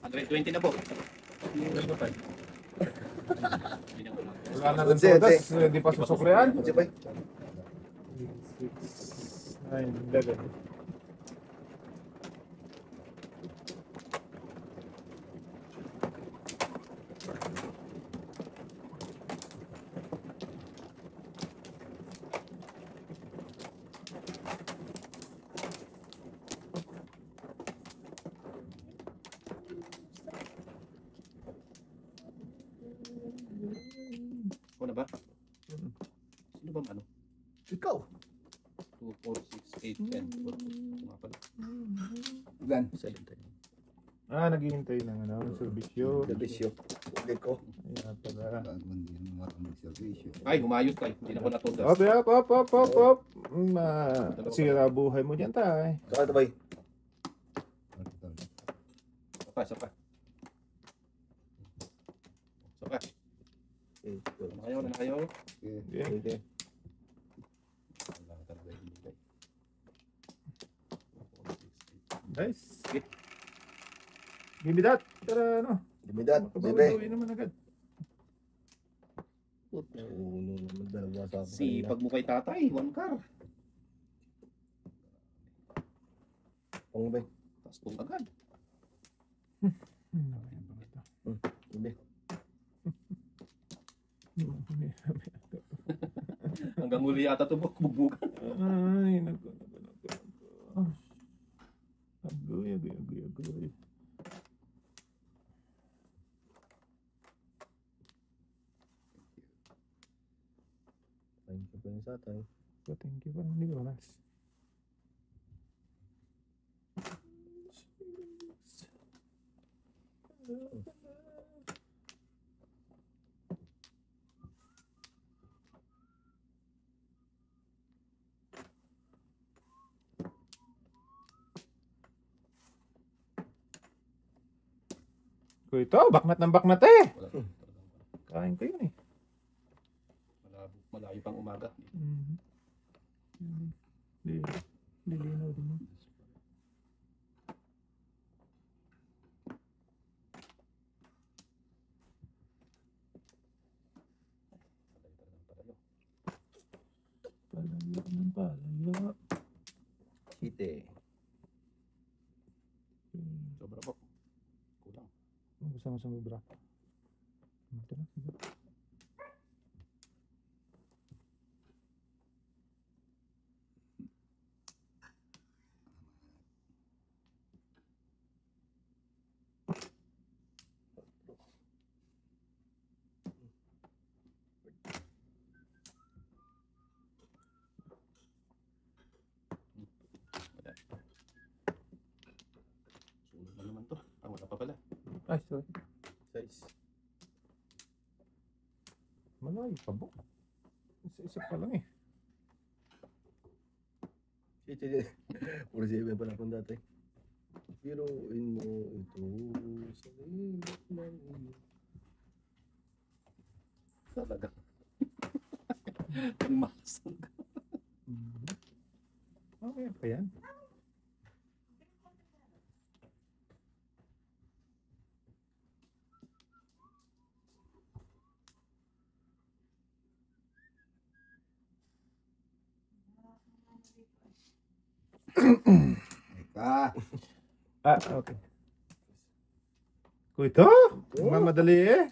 120 na po. Wala na ng todas, hindi pa susuklian. 11 pa. 6, 9, 11. Ako na ba? Sino ba ano? Ikaw. 2, 4, 6, 8, 10. Mga pala. Gan. 7 tayo. Naghihintay ng serbisyo. Servisyo. Ulit ko. Ayan pala. Ay, humayos tayo. Hindi na ko natugas. Op. Sira buhay mo dyan tayo. Saka ito bay. Sapa. Na kayo. Okay. Wala talaga yung bigay. Nice. Okay. Give me that. Tara ano. Limitat. Makabawi naman agad. Uno naman dalawa sa akin. Sipag mo kay tatay. 1 car. Pang bay. Tapos kung agad. Hindi. Hanggang huli yata ito bugbugan. Ay, naku. Agoy. Thank you po yung satay. Thank you pa. Hindi ko oras. Ko ito, baknat ng baknat eh. Wala. Kain ko yun eh. Malayo pang umaga. Lilinaw din yun. Palayo. Site. Sobra po. Kulang. Gusto mo sumubra. Ito na. Sunod na naman to. Wala pa pala. Ay, sorry. Size. Malayo pa bo. Isa pa lang eh. Site. Puro 7 pa na kung dati. Biruin mo ito sa lilit ng iyo. Talaga. Pangmasang. Okay pa yan. Okay. Ko ito? Mamadali eh.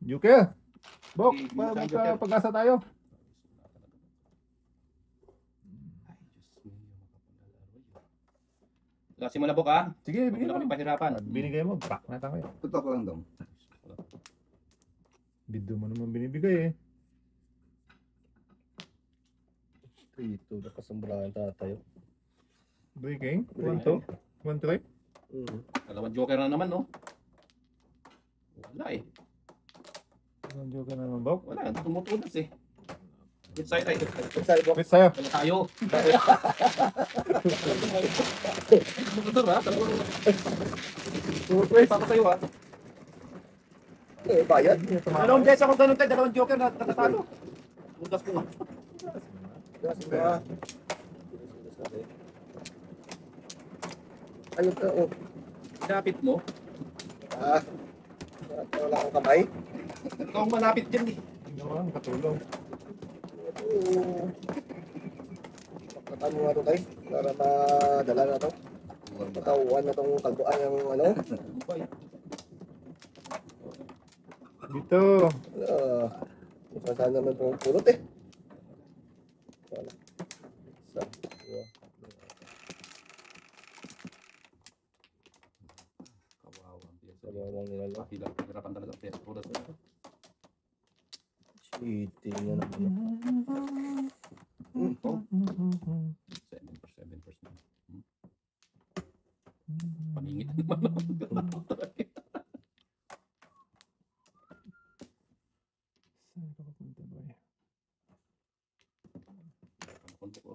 Joker. Bok, magkapag-asa tayo. Klase mo na bok ha. Sige, Huwag bigyan na kami mo. pahirapan. Pag binigay mo, back na tayo. Tutok lang daw. Bidyo mo naman binibigay eh. Ito, nakasambrahan tayo. Breaking. 1-2. 1-3. Dalawang joker na naman no. Wala eh. Ang joker na naman, Bok. Wala. Tumutunas eh. Which side tayo? Sali po. Wait sa'yo. Wala tayo. Motor ha? Wait, papa sa'yo ha? Bayad. Dalawang beses ako ganun tayo. Dalawang joker na natatalo. Butas ko nga. Ayun ka, oh. Lapit mo. Ah, wala kang kamay. Ikaw ang malapit dyan eh. Hindi naman, katulong. Oo. Pakatan mo nga ito tayo para madala na ito. Matauan na itong kalbuan yung ano. Dito. Saan naman itong pulot eh. Wala. Sa, Kawawa ang piyesa. dalawang nilalo. Hirapan talaga ang piyesa. Puro sa Cheating na naman. ito. 7%. Paningit naman ako. Saan ka papunta ba eh?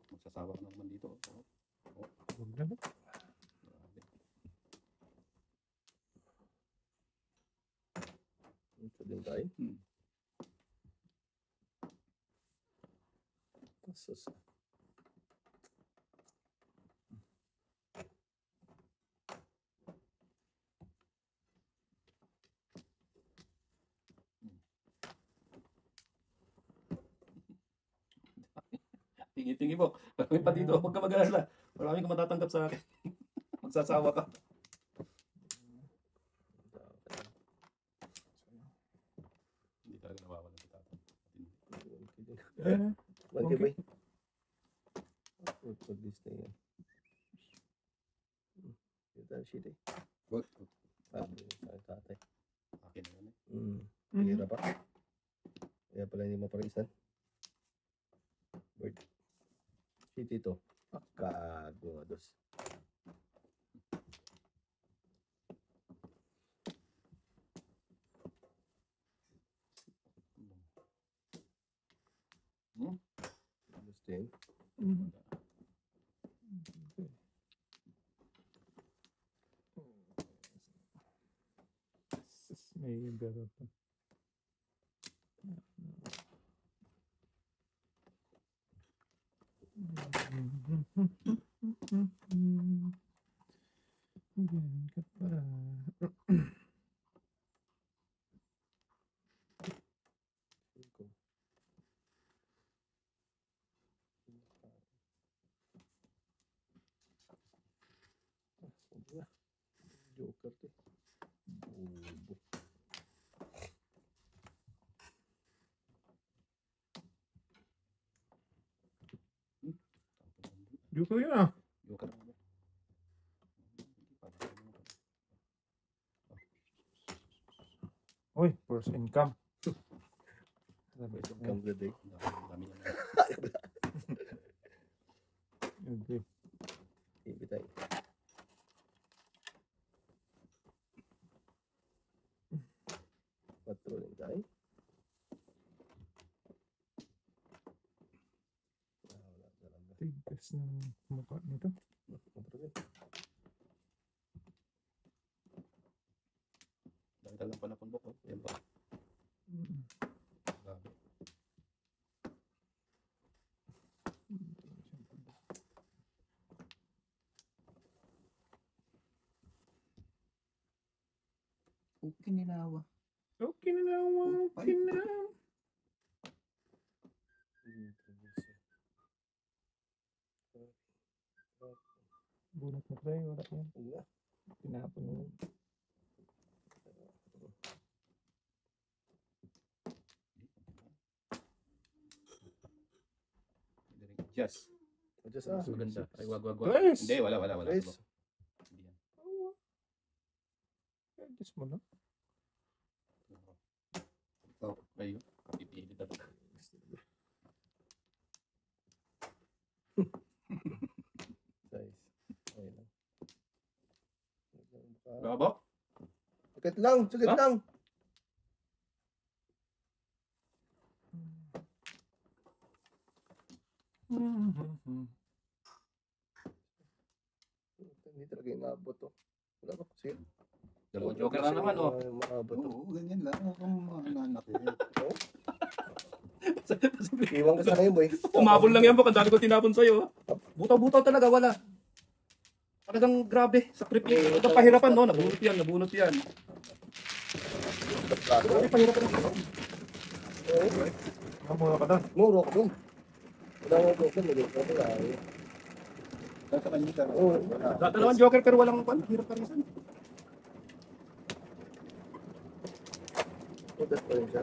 Magsasawa ka naman dito. Huwag na ba? Ito din tayo. Sus. Tingi-tingi mo. Marami pa dito. Huwag ka mag-alala. Marami ka matatanggap sa akin. Magsasawa ka. Hindi talaga nawawala si Tata. Eh, Bante ba? Pag list na yan. Ito ang shit eh. Wag. Sa tatay. Akin na yan eh. Hira pa. Kaya pala hindi maparisan. Word. Shit ito. Kagados. Understand? may garo pa. Ganyan ka pa. Joker to. Bobo. Joker yun ah. Joker na ba? Uy, first income. Come good eh. Dami lang. Okay. Hindi tayo. Patrolling tayo. Wala talaga. Tigas ng mukha nito. Patrolling. Dami talagang panapundok. Oh. Yan pa. Grabe. Okay nilawa. Okay na lang, okay na. Bunot mo pre, wala yan. Wala. Tinapon mo. Yes. Adjust Ah. ah. Maganda. Ay, wag. Guys! Hindi, wala. Guys. Hindi yan. Guess mo na. Ikaw, kayo. Kapipili na. Guys. Ayun lang. Bravo. Sakit lang, sakit Ha? lang. Hindi talaga inabot to. Wala ko. Sige. Dalawang joker na naman, oh. Maabot to. Oo, ganyan lang. Huwag kang mananakit. Iwan ka sana yun, boy. Umabol lang yan po. Ang dami ko tinapon sa'yo. Butaw-butaw talaga, wala. Talagang grabe, sakripisyo. Ito pahirapan no, nabunot yan. Grabe pahirapan ng Mura ka doon. Muro ko dun. Wala mo problem, magiging ko wala. Sa kanya ka. Oo. dalawang joker pero walang pan, hirap pa rin san. Udas pa rin siya.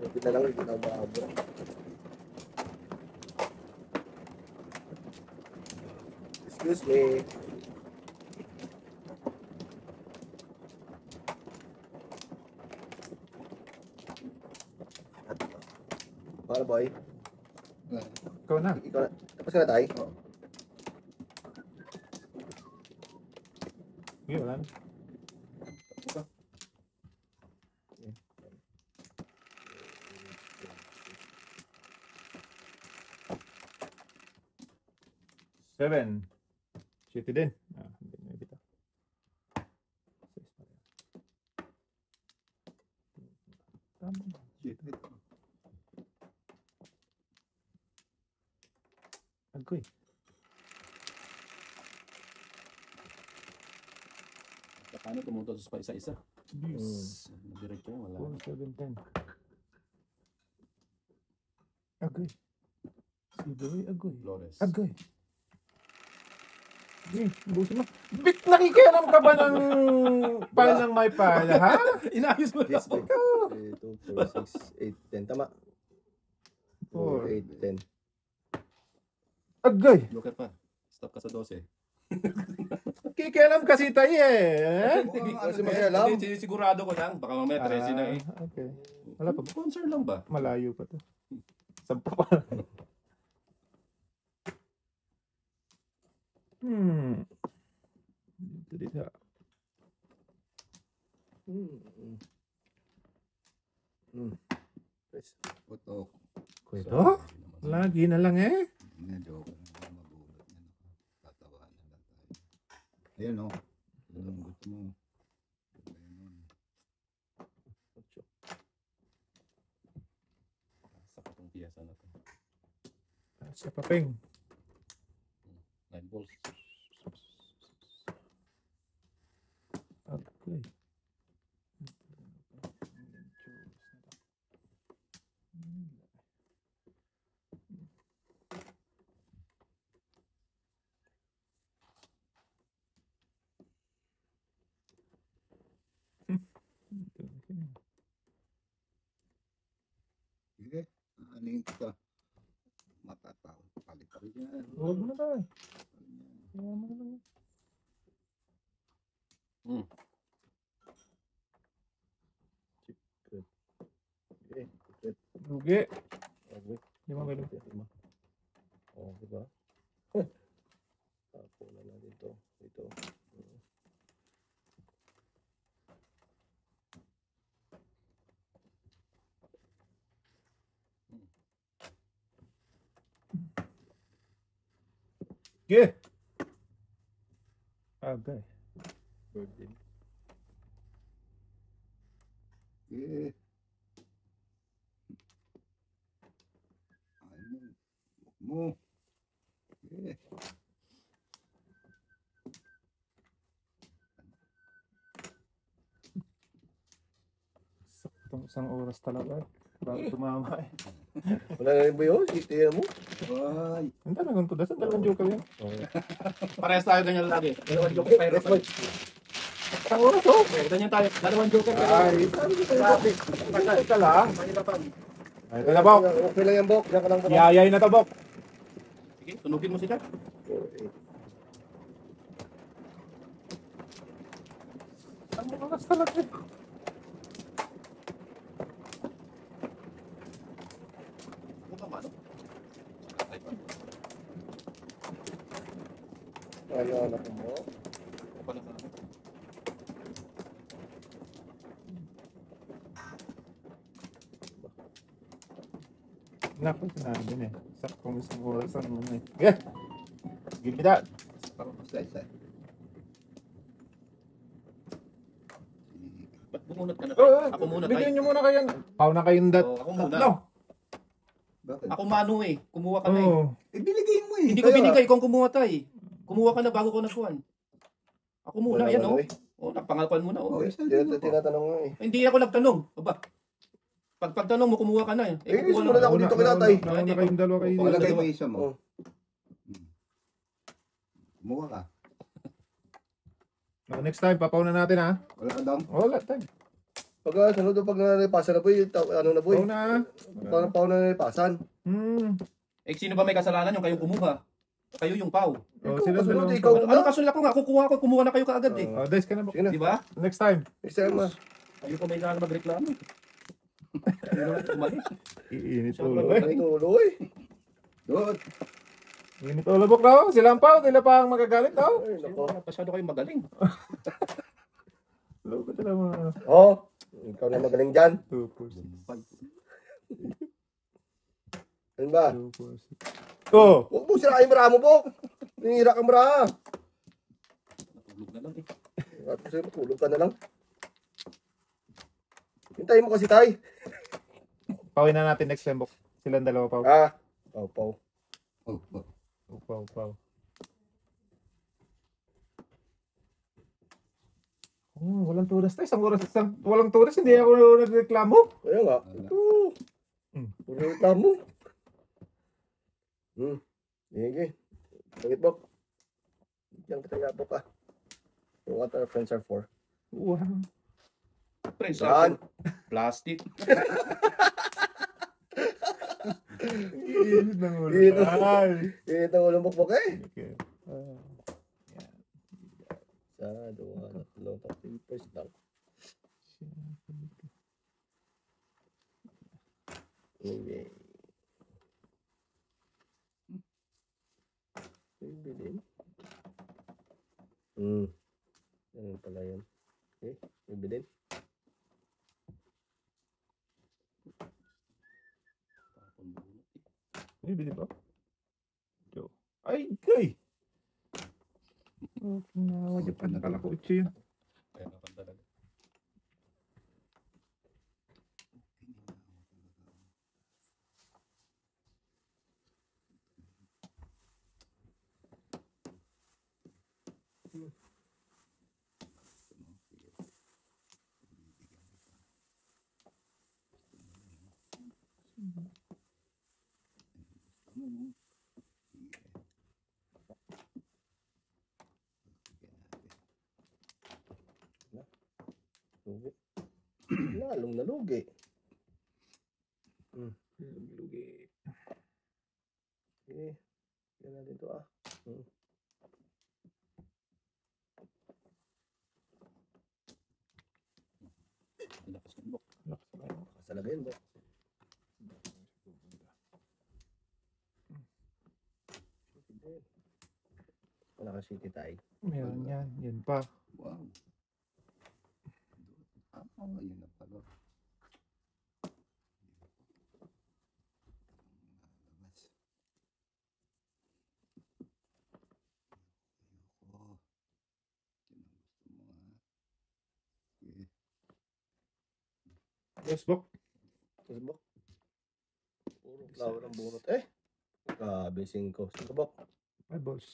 Hindi na lang, hindi na maabot. Excuse me. Paano boy? Ikaw na. Ikaw na. Tapos ka na tayo? Sige, wala na. Seven. City din. Hindi na bitaw. Tama. Agoy. Paano tumunto sa isa-isa? Yes. Diretso wala. 4, 7, 10. Agoy. Sigoy, agoy. Flores. Agoy. Sige, busin mo. Bit, nakikialam ka ba ng pala ng may pala, ha? Inayos mo Yes, lang. boy. 3, 2, 4, 6, 8, 10. Tama. 4. 4, 8, 10. Agoy. Joker pa. Stop ka sa 12. Kikialam kasi tayo eh. Kasi makialam. Hindi, sigurado ko lang. Baka mamaya 13 na eh. Okay. Wala pa. Concern lang ba? Malayo pa to. Sampa pa. Dito. Putok. Ito? Lagi na lang eh. Hindi, joke. Magulat na. Tatawanan lang tayo. Ayan o. Yun ang gusto mo. Ayun. Sa katong piyasa na to. Sa papeng. 9 balls. Okay. Sige. Aaningin kita. Matataw. Palit pa rin yan. Huwag mo na tayo. Huwag mo na lang. Lugi. Di mo kayo. Oh, diba? Tapo na lang dito. Dito. Sige. Okay. Virgin. Sige. Ay mo. Huwag mo. Sige. Saktong isang oras talaga eh. Bago tumama eh. Wala na rin ba yun? Tingnan mo? Ay. Hindi na ganito. Dasang dalawang joker yan. Parehas tayo ganyan lagi. Dalawang joker pero Yes, boy. Isang oras oh. ganyan tayo. Dalawang joker pero Ay, sabi ko sa'yo. Ito lang. mahirapan. Ay, ito na, Bok. Okay lang yan, Bok. Diyan ka lang, Bok. Yayay na to, Bok. Sige, tunugin mo sila. 4, 8. Ang oras talaga eh. Mukhang ano? Ano, anak mo? Ako pala sa akin. Naku, sinabi din eh. Saktong isang oras ang ano eh. Okay. Give me that. Parang isa-isa. Ba't bumunot ka na? Oh, Ako muna bigyan tayo. nyo muna kayo. Pau na kayong dat. Oh, ako muna. No. Bakit? Ako mano eh. Kumuha ka na eh. Oh. Eh, binigay mo eh. Hindi ko binigay kung kumuha tayo. Kumuha ka na bago ko nagkuhan. Ako muna, Wala yan, ba, oh. Noy? Oh, nagpangalpan muna, oh. Oh, isa din ako. Tinatanong nga eh. Hindi ako nagtanong. Aba. Pag pagtanong mo, kumuha ka na eh. Eh, kukuha sumunod na ako dito kay tatay. Nauna kayong dalawa kayo. Oh, Palagay mo dalawa. isa mo. Oh. Kumuha ka. Next time, papauna natin ha. Wala ka daw. Wala time. Pag sunod pag nalipasan na boy, ano na boy? Pauna. Paano na nalipasan? Eh, sino ba may kasalanan yung kayong kumuha? Kayo yung pau. Oh, Ikaw, sila kasunod, dalawa. ikaw Ano na. kasunod ako nga? Kukuha ko, kumuha na kayo kaagad eh. Oh, dice ka na, Bok. Sige na. Di ba? Next time. Isa ma. Kayo pa may na magreklamo. Ano naman umalis? Iinit Siya ulo. ba- Ay, tulo eh. Doon. Iinit ulo, Bok daw. Silang pao. Sila pa ang magagalit daw. Ay, nako. Masyado kayong magaling. Loko sila mga Oh, ikaw na magaling dyan. tupos. Ano ba? Tupos. Oh! Huwag mo sirain mo ramo, Bok. Nangira ka mara. Natulog na lang eh. At sa'yo, matulog ka na lang. Hintayin mo kasi tay. Pawin na natin next time, Bok. Silang dalawa, Pao. Ah, pau pau. Oh, oh. Pao, Pao. Oh, walang turas tayo. Walang turas. Hindi ako nagreklamo. Kaya nga. Ito. Puro reklamo. Sige. Bakit, Bok? Diyan kita yapok ka. So what our friends are for. Wow. Friends, Saan? plastic. Iinit ng ulo. Iinit. Ay. Ito ang ulang bukbok eh. Okay. Sa dua, tatlo, papers lang. Okay. Bibilin. Ano pala yun? Okay, bibilin. Bibili ba? Yo. Ay, kay! Oh, kinawa dyan pa nakala ko utsi yun. Kaya naman talaga. Lugi. Lalong nalugi. Lugi. Okay. Yan natin to ah. Ang lakas ng bok. Kasalaga yun, Bok. Wala ka city tayo. Meron yan. Yan pa. Wow. Ayun na pala. Labas. Ayoko. Yan ang gusto mo ha. Okay. Yes, Bok. Tapos, Bok. Puro flower ang bunot. Eh. Grabe, 5. 5, Bok. 5 balls.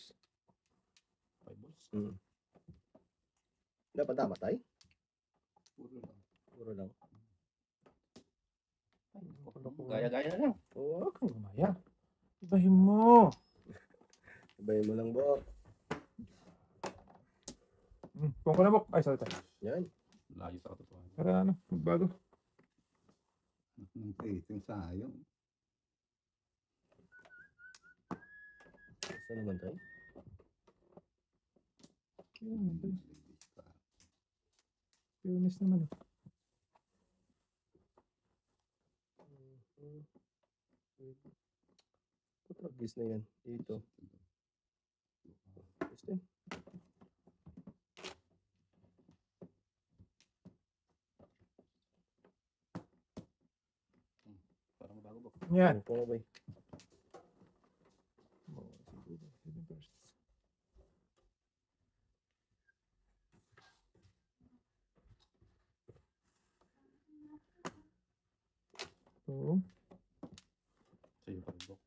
5 balls. Dapat tama tayo. Puro lang. Puro lang. Gaya-gaya na lang. Oo. Huwag kang gumaya. Ibahin mo. Sabayin mo lang, Bok. Kung ko na, Bok. Ay, sorry tayo. Yan. Layo sa katotohanan. Para ano, magbago. Ng yung sayang. Saan naman tayo? Yan, ito. Ladies pa. Fairness naman. Patragis na yan. Dito. Gusto yun. Para mabago bok. Yan. Opo, boy. Oo. Sa'yo pa rin bok.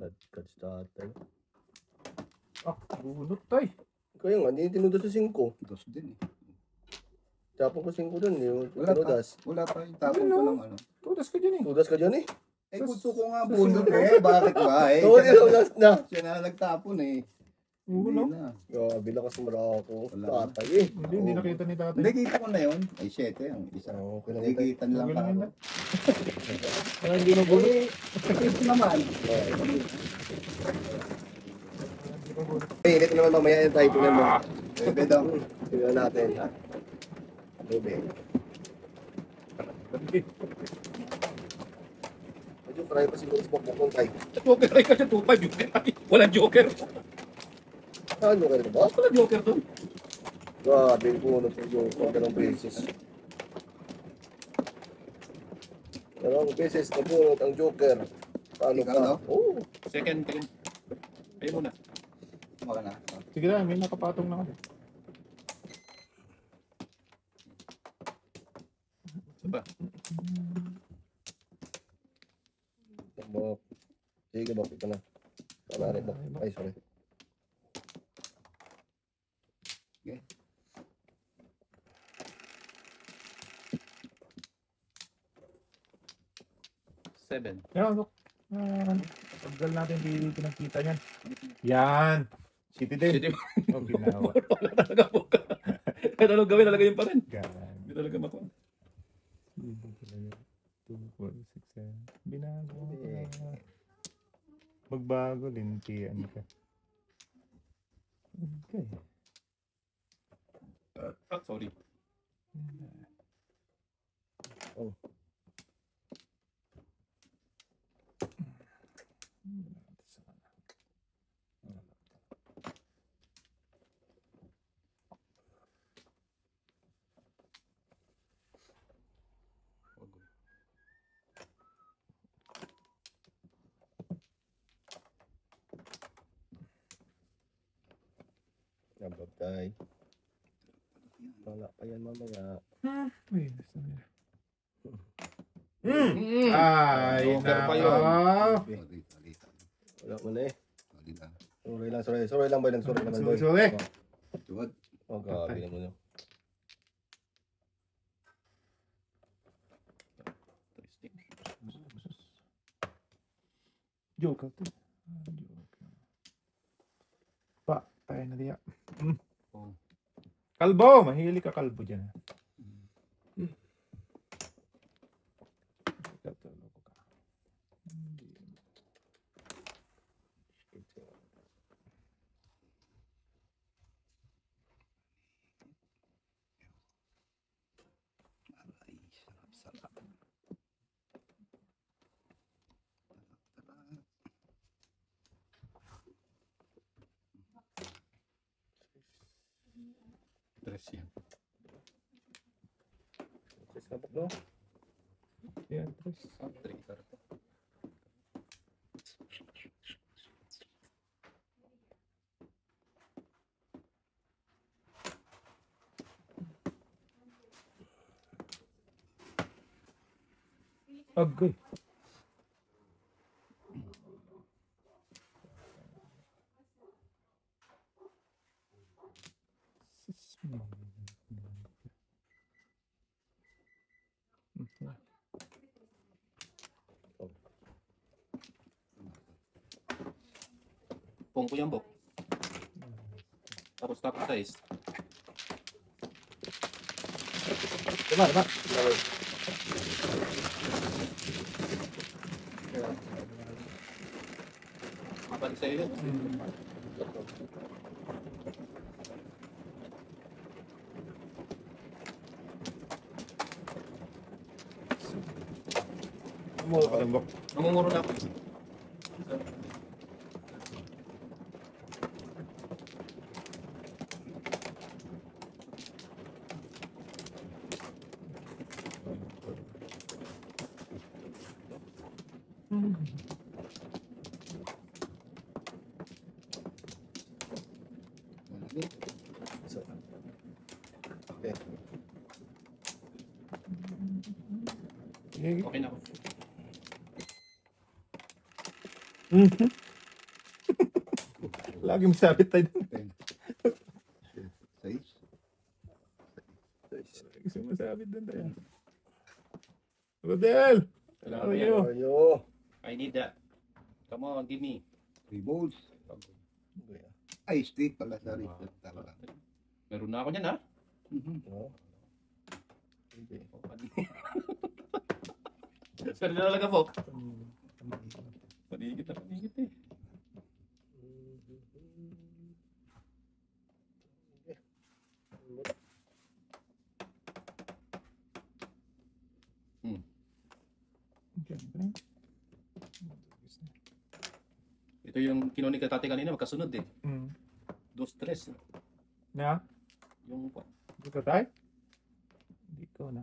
Blood cuts tatay. Ah, bunot tay. Kaya nga, hindi tinudas sa 5. Dos din eh. Tapon ko 5 dun, yung Wala pa. tinudas. Wala pa yung tapon ko ng ano. Tudas ka dyan eh. Tudas ka dyan eh. Eh, gusto ko nga bunot eh. Bakit ba eh? Oo, tinudas na. Siya na nagtapon eh. Oo, Hindi no? na. Grabe lakas mo ako. Wala. Tatay eh. Hindi, hindi nakita ni tatay. Hindi, kita ko na yun. Ay, 7 ang isa. Oo, okay lang Hindi ito. kita lang Okay lang ako. yun, Ah, hindi na bunot. Ito naman. Eh, init naman mamaya yung tayo. Tingnan mo. Bebe daw. Tingnan natin. Bebe. Medyo try pa siguro sa pagpukong tayo. Joker ay kasi 2-5 Joker. Walang Joker. Ano ka rin ba? Walang Joker doon. Grabe yung punot yung dalawang beses. Dalawang beses na punot ang Joker. Paano Ikaw, ka? no? Oo. Second game. Kayo muna. Maka na. Sige na, may nakapatong na ako. Saba. Bok. Sige, bok. Ito na. Tama rin, bok. Ay, sorry. Okay. Seven. Yan, look. Pagdal natin di pinagkita niyan. Yan. City din. Hindi Oh, ginawa. wala talaga po ka. Kahit anong gawin, talaga yun pa rin. Gan. Hindi talaga makuha. 2, 4, 6, 7. Binago. Magbago, lintian ka. Okay. Sorry. Oh. Nabot tayo. Wala pa yan mamaya. Wait, basta na. Ay, Joker pa yun. Sorry, sorry. Wala mo na eh. Sorry lang. Sorry lang, sorry. Sorry lang, boy. Sorry naman, boy. Sorry. Tuwad. Oh, grabe naman yun. Joker to. Joker. Pa, tayo na diya. Oh. Kalbo, mahilig ka kalbo dyan. Katulog ka. Aray, sarap, sarap. Tres yan. Sis na no? Yan, tres. Three. Correct. Agoy. Pongko yan, Bok. Tapos top size. Diba, diba? Mabalik sa'yo yun. Mula ka lang, Bok. Namumuro na ako. So, okay. Sige. Okay na ako. Mhm. Lagi masabit tayo dun. 6. Lagi sumasabit dun tayo. Rodel! Kailangan How mo are yan. you? Ayo. I need that. Come on, give me. 3 balls. Ay, stick pala sa reset talaga. Meron na ako niyan, ha? Pero na talaga po. Panigit eh. Ito yung kinunik ka tate kanina, magkasunod eh. Mm. 2-3. Na? Yung Dito tayo? Hindi ko na.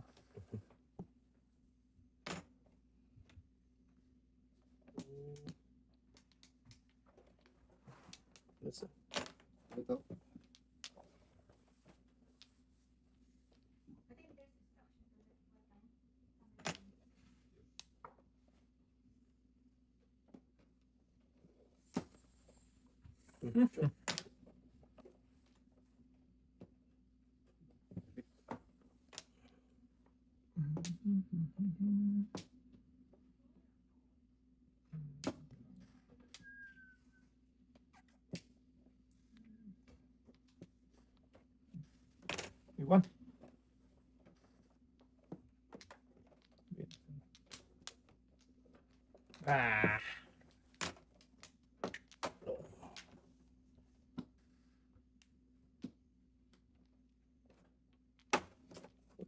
Ito. Iwan. Ah.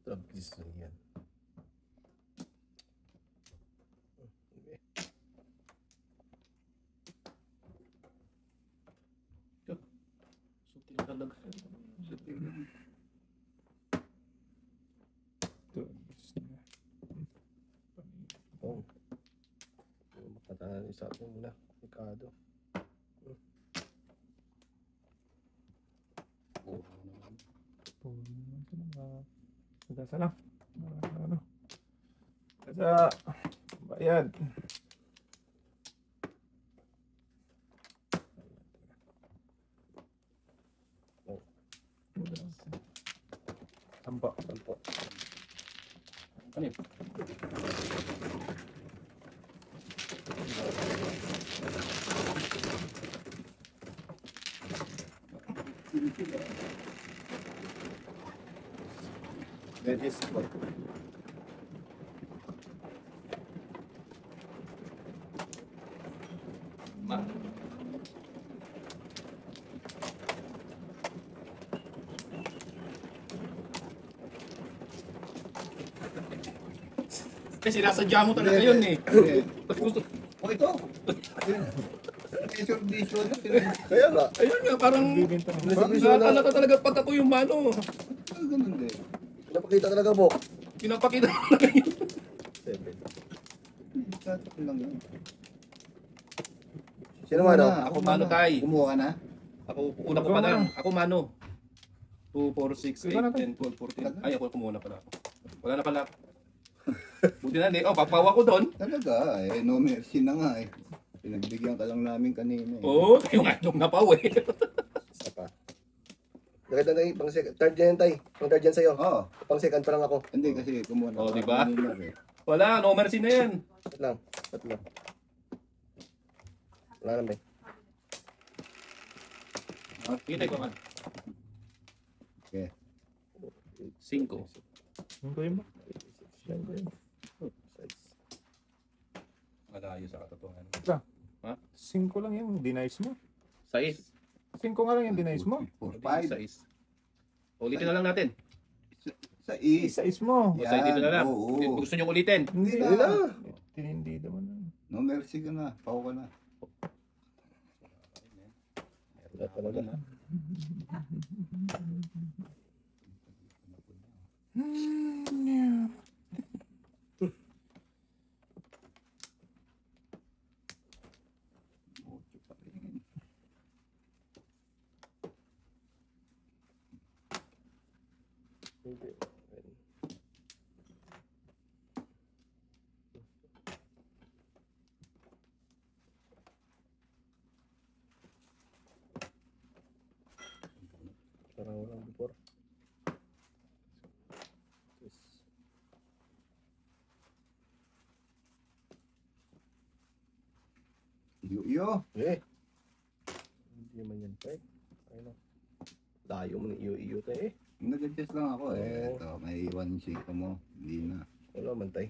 Trapis na yan. sutil talaga. Oh. Makataan sa atin muna. Mikado. Gasa lang. Ano? Gasa. Bayad. Sampo. Sampo. Ano yun? Veggies. Ma. Kasi sinasadya mo talaga yun eh. Gusto. Oh, ito. Measure Kaya nga. Ayun nga, parang Bibenta ng nakakala ka talaga pag ako yung mano. Ganun din. Napakita talaga, Bok. Pinapakita ko talaga yun. 7. Tatak lang yun. Sino mano? Ako mano tay. Kumuha ka na? Ako, una ko pa lang. Ako mano. 2, 4, 6, Iba na 8, 10, 12, 14. Ay, ako kumuna pala ako. Wala na pala ako. Buti na, oh, papawa ko doon. Talaga, no mercy na nga eh. Pinagbigyan ka lang namin kanina eh. Oo, yung atong napaw eh. Isa pa. Nakita na pang second. Third gen tay. Pang third gen sa'yo. Oo. Pang second pa lang ako. Hindi kasi kumuha na. Oh, di ba? kanina eh. Wala, no mercy na yan. Pat lang. Pat lang. Wala naman. Kita ko man. Okay. 5. Yung ko yun ba? Yan ko yun. Malayo sa katotohanan. 5 lang yung denies mo. 6. 5 nga lang yung denies mo. 5. 6. Ulitin na lang natin. Sa E. Isa-is mo. O, sa dito na lang. Oo. Gusto nyo ulitin? Hindi Hindi na. Tinindi naman. No mercy ka na. Pau ka na. Wala talaga. Hindi. Iyo. Eh. Hindi naman yan, tay. Ayun o. Layo mo ng iyo-iyo, tay eh. Nag-adjust lang ako eh. Oo. Ito, may iwan yung shake mo. Hindi na. Wala man, tay.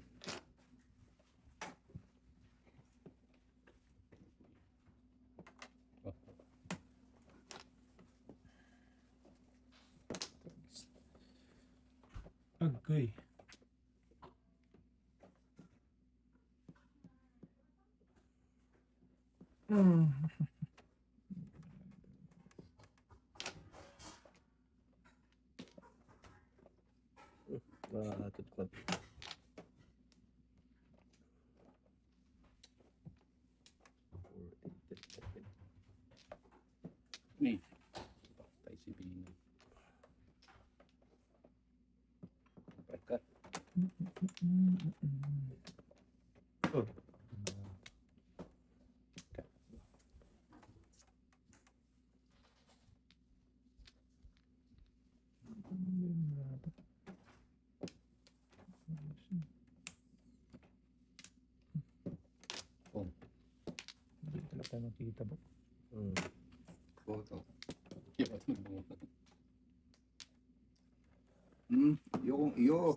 Agay. Hmm. Nakatutkwat. Ni. Patay si Bino. Pagkat. Oh. Hindi talaga nakita ba? Photo. Iba ito ng mga. Iyo kong iyo.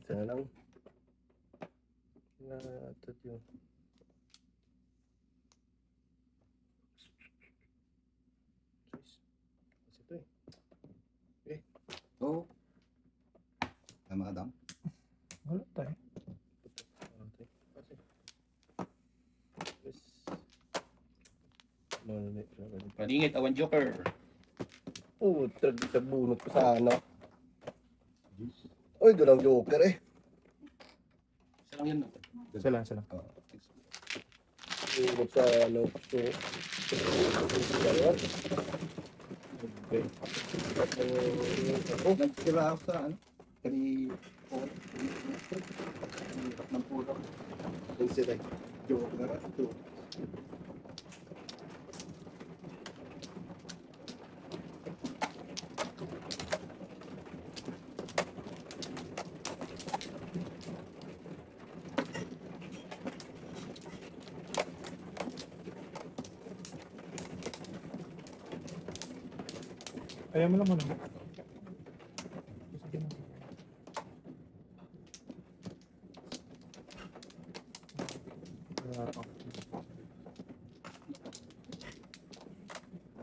Sana lang. Natut yun. Kasi ito eh. Oh. Tama ka dam? Wala tayo. Palingit, awan joker. Oo, sa bunot ko sa ano. Uy, doon ang joker eh. Isa lang yan. Isa lang, isa lang. Bunot sa ano. Okay. Nagtira ako sa ano? Kani ng pulo. Yung sila eh. Joke na rin. Ito. Ayaw mo lang muna. Sige na.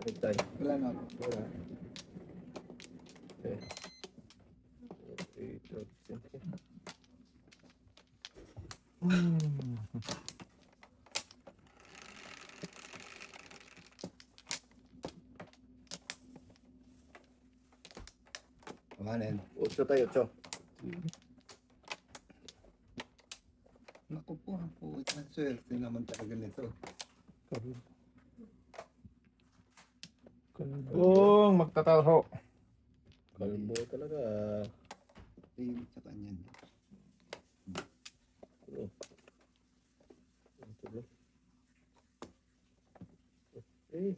Nagtay. Wala na. Wala. Okay. Ito. Kumanin. 8 tayo, 8. Naku po, ang swerte naman talaga nito. Kalbong magtatalho. Kalbo talaga. Tingin sa kanya. Ito ba? Okay.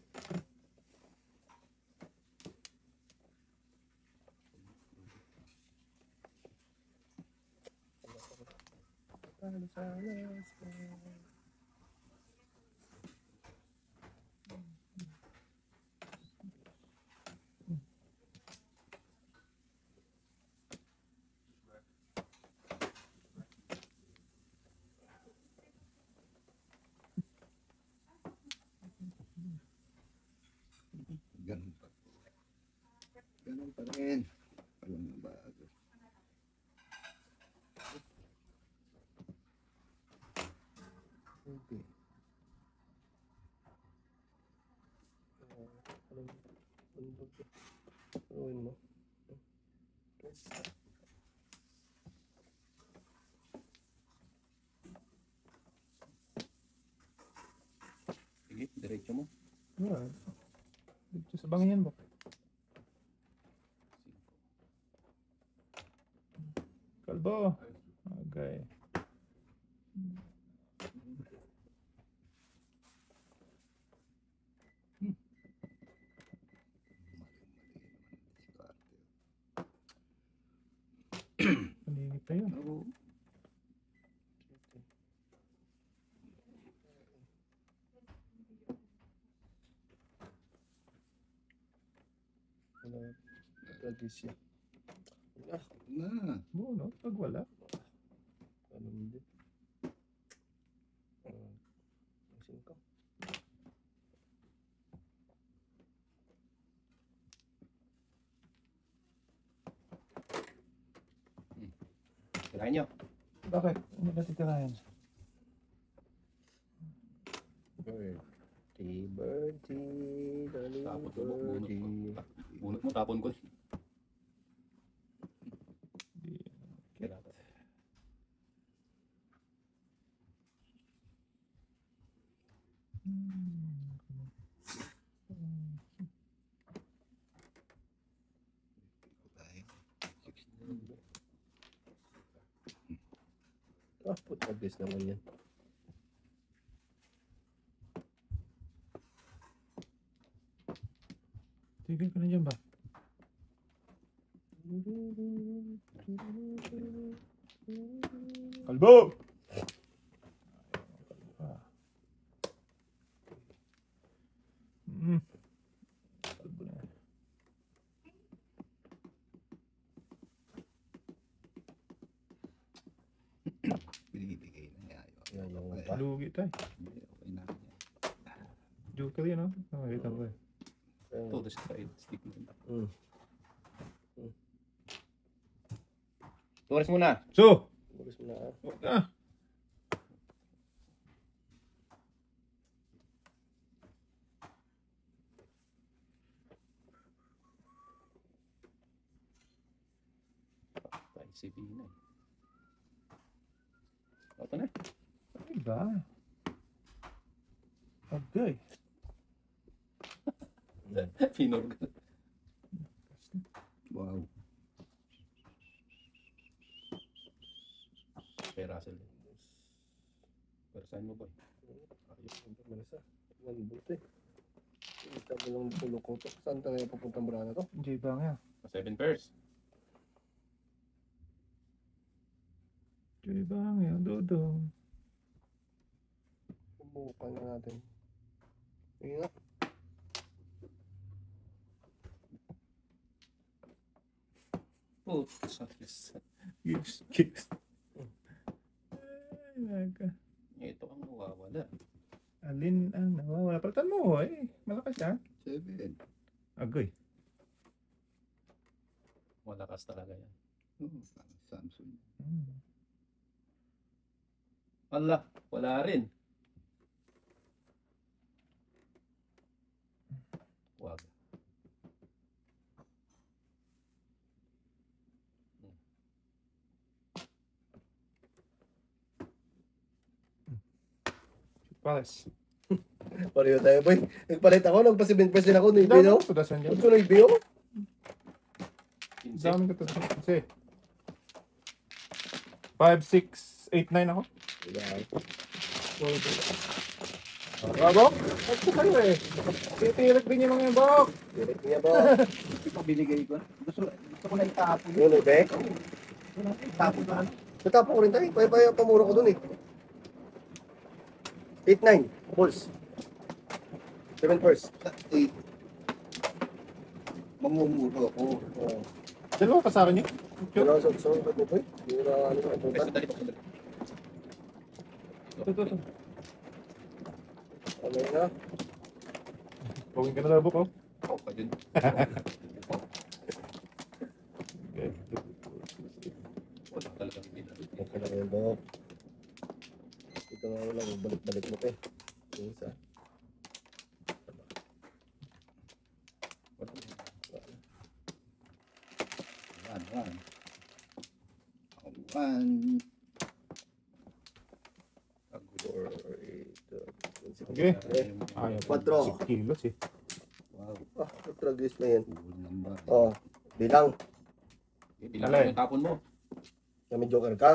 Ganun pa. Ganun pa rin. Walang bago. Okay. Ano mo? Sige, diretso mo. Yan. Dito sa bangin yan ba? Kalbo. Okay. Paningit pa yun. Oo. Tragis yan. Na. Oo, no? Pag wala. Ano hindi? Asin ka. Tirahin nyo. Bakit? Ano ba titirahin? Birdie, birdie, darling Tapon mo, birdie. bunot mo, tapon ko. Ah, puta bis naman yan. Tigil ka na dyan ba? Kalbo! Kalbo na. Binibigay na niya. Yan yung Okay. pa. Lugi tayo. Hindi, okay na yan. Joker yun, no? Nakakita ko eh. Ito, the side stick mo. Turis muna. So! Turis muna. Huwag na. Tayo si Pina. Ito na. Ano ba? Okay. Pinog. Wow. Kay Russell. Pero saan mo ba? Malasa. Ang buti. Kita mo lang pulo ko to. Saan tayo papuntang brana to? J bang yan. 7 pairs. J bang yan. Dodong. Subukan na natin. Sige nga. Putz. Yes. Yes. Ay, naga. Ito ang nawawala. Alin ang nawawala? Palitan mo eh. Malakas yan. 7. Agoy. Malakas talaga yan. Parang Samsung. Ala, wala rin. Wag. Palace. Pareho tayo, boy. Nagpalit ako. Nagpa-7 pesos din ako. Naibi, no? Tudasan dyan. Ba't ko naibi, oh? Dami ka tudasan. Kasi 5, 6, 8, 9 ako. Bravo! Ito kayo eh. Titirik din yung mga bok. Direct niya ba? Ito binigay ko. Gusto ko na itapon. Yung naibi? Itapon na. Natapon ko rin tayo. Paya pamura ko dun eh. 8-9. Balls. 7 first. 8. Mamumuro ako. Oh. Dalawa pa sa akin yun. Wala sa usaw. Ba't mo, boy? Hindi na ano sa Ay, kapunta. sandali po, sandali. Ito. Ano na? Pagin ka na labok oh. Oh, pa dun. Okay. Wala talagang pila. Okay lang yun, Dok. Ito nga lang. Balik-balik mo, pe. Yung isa. One. 1. 4, 8, Okay. Ah, Ayaw. Quatro. 6 kilos eh. Wow. Ah, tragis na yan. Full number. Oh, bilang. bilang Alay. mo yung tapon mo. Kami joker ka.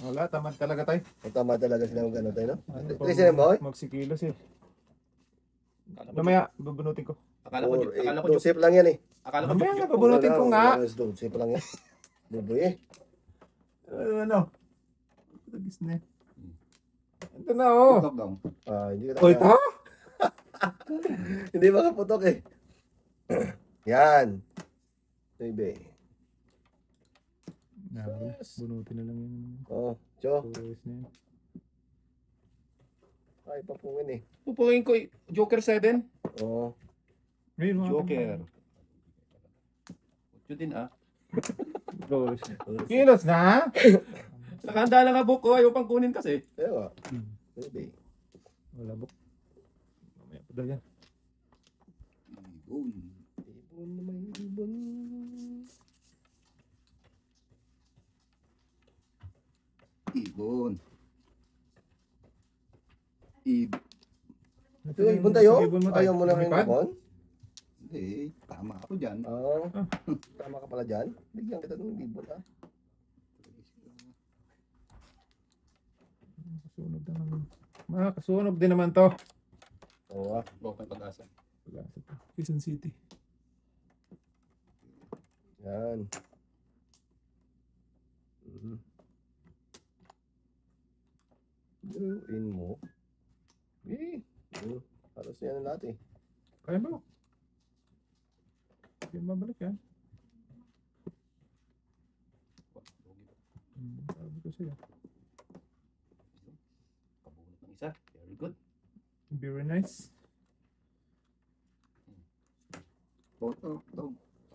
Wala, tamad talaga tayo. Tama talaga sila ng gano'n tayo, no? Ano, Tracy na boy? Magsikilos eh. Akala ko, Mamaya, bubunutin ko. akala ko, 4, akala ko, 8, safe lang yan eh. akala ko, Mamaya nga, bubunutin ko nga. Safe lang yan. Buboy eh. Ano? Tagis na eh. Ito na oh. Putok daw. Ah, hindi ka O ito? Hindi makaputok eh. Yan. 9. Bunutin na lang yung Oh, Cho. Torres na yun. Ay, papungin eh. Pupukin ko Joker 7. Oh. Ayun, mga Joker. Yun din ah. Torres. Kilos na? Nakahanda lang nga book ko. Ayaw pang kunin kasi. Kaya nga. 9. Wala ba? Mamaya pa daw yan. Ibon. Ibon na may ibon. Ibon. Ito, ibon tayo? Ibon mo tayo. Ayaw mo na rin Lumipad? ibon? Hindi, tama ako dyan. Oo. Tama ka pala dyan. Bigyan kita ng ibon ha. Kasunog na naman. Kasunog din naman to. Oo ah. Bukay pag-asa. Pag-asa to. Quezon City. Yan. Mhm. Luin mo. Eh. Halos yan na natin. Kaya ba? Hindi mabalik yan. Sabi ko sa'yo. Kabunot ng isa. Very good. Very nice. Toto.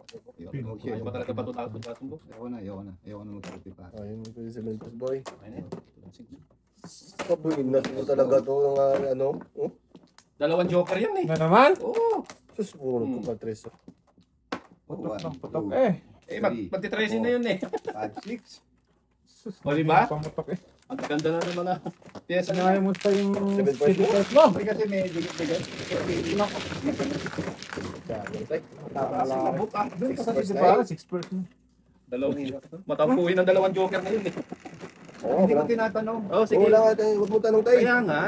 Ayaw ba talaga patutapon ko? Ayaw na magputi pa. Ayun, ito yung 7 plus boy. Ayun na yun. Kabuin na ito talaga to ng ano. Oh? Dalawang Joker yan eh. Na naman? Oo. Sus, bunod ko pa tres. Putok eh. Eh, magti-tracing na yun eh. 5-6. Sus, O, diba? Pamutok eh. Ang ganda na naman na. Piyesa na. Sinaya mo pa yung 7 plus city mo? test mo. Hindi kasi may digit-digit. Kasi mabuk ah. Doon Six sa first di ba? na 6%. Dalawang matampuhin ng dalawang Joker na yun eh. Oo, Hindi ko wala. tinatanong. Oh, sige. Wala ka tayo. Huwag mo tanong tayo. Kaya nga.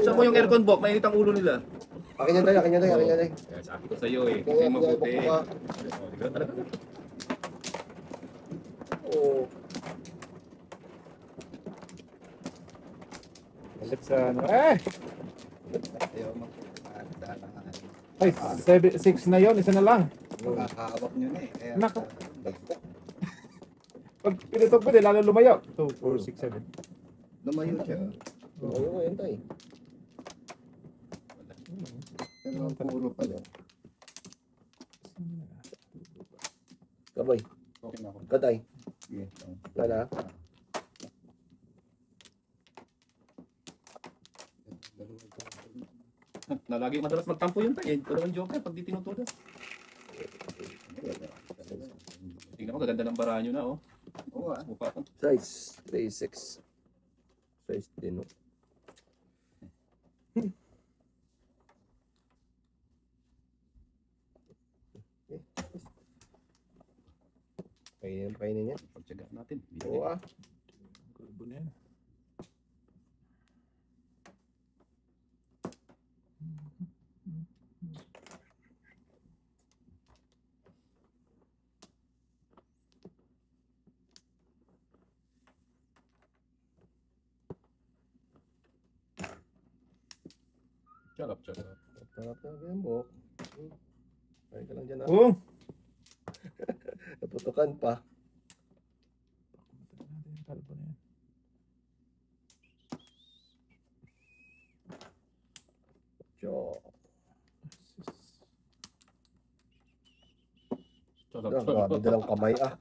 Saan mo yung aircon box? Mainit ang ulo nila. Akin yan tayo, akin yan tayo, akin yan tayo. Kaya sabi ko sa'yo eh. Kaya Kasi mabuti. bukbo ka. Oh, di ka talaga. Oo. Balik sa ano. Eh! Ayaw magputi. Ay, 6 na yon, isa na lang. Makakahawak nyo na eh. Kaya, Nako. Pag pinutog ko din, lalo lumayo. 2, 4, 6, 7. lumayo siya. Oo, ayan tayo. Pero puro pala. Kaboy, Okay na ako. katay. Sige. Wala. Na lagi madalas magtampo yun tayo. Dalawang Joker pag di tinutuloy. Tingnan mo, gaganda ng bara nyo na oh. Oo ah. Mukha ko. Size, 3-6. Size din, no? Kainin niya. Pagtsagaan natin. Oo ah. Kulbo na yan. Charap. Tarap na yung buhok. Ay ka lang dyan ah. Oh! Naputukan pa. Kalbo na yan. Cho. Charap. Ah, grabe dalang kamay ah.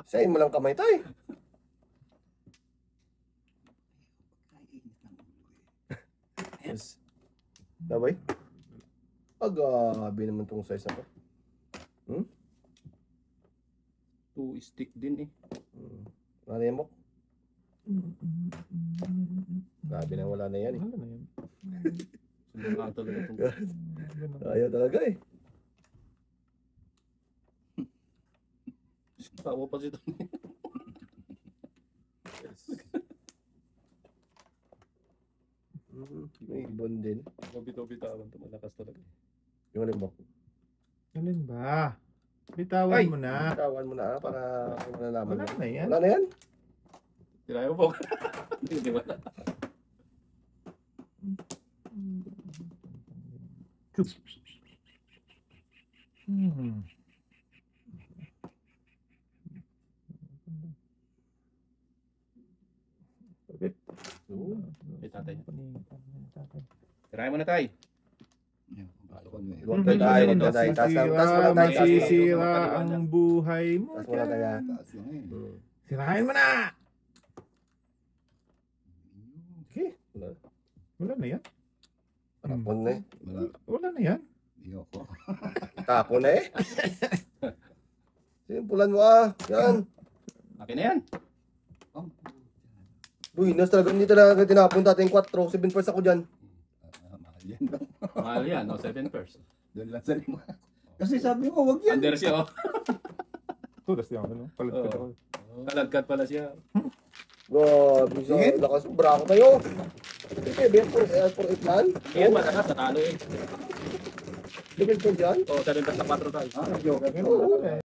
Sayin mo lang kamay tayo. Yes. Dabay? Agabi naman tong size na to. Two stick din eh. Wala na yan mo? Grabe na wala na yan eh. Wala na yan. Sumunod talaga itong Ganun. Ayaw talaga eh. tawa pa sito. May ibon din. Mabitaw-bitawan ito. Malakas talaga. Yung alin mo? Alin ba? Bitawan Ay! mo na. Tawan mo na para malalaman Wala mo. na yan. Wala na yan? Tirayo po. Hindi ba? Hmm. Perfect. May tatay. Tatay. Tirahin mo na tayo. Yan, gusto ko na eh. Huwag tayo tayo. Huwag tayo. Taas mo lang tayo. Masisira ang buhay mo. Taas mo lang tayo. Taas lang eh. Sirahin mo na! Okay. Wala. Wala na yan. Tapon na eh. Wala na yan. Ayoko. Tapon na eh. Simpulan mo ah. Yan. Akin na yan. Uy, nas talaga hindi talaga tinapon dating 4. 7 first ako dyan. Mahal yan daw. Mahal yan, no? 7 pairs. Doon lang sa lima. Kasi sabi ko, wag yan. Under siya, oh. Tudas niya ako, no? Palit Oo. Kalagkat pala siya. Grabe sa Sige. lakas. Brako tayo. Sige, best for it man. Yan, matakas, natalo eh. Level 4 dyan. O, 7 pairs na 4 tayo. Ah, joker. Oo.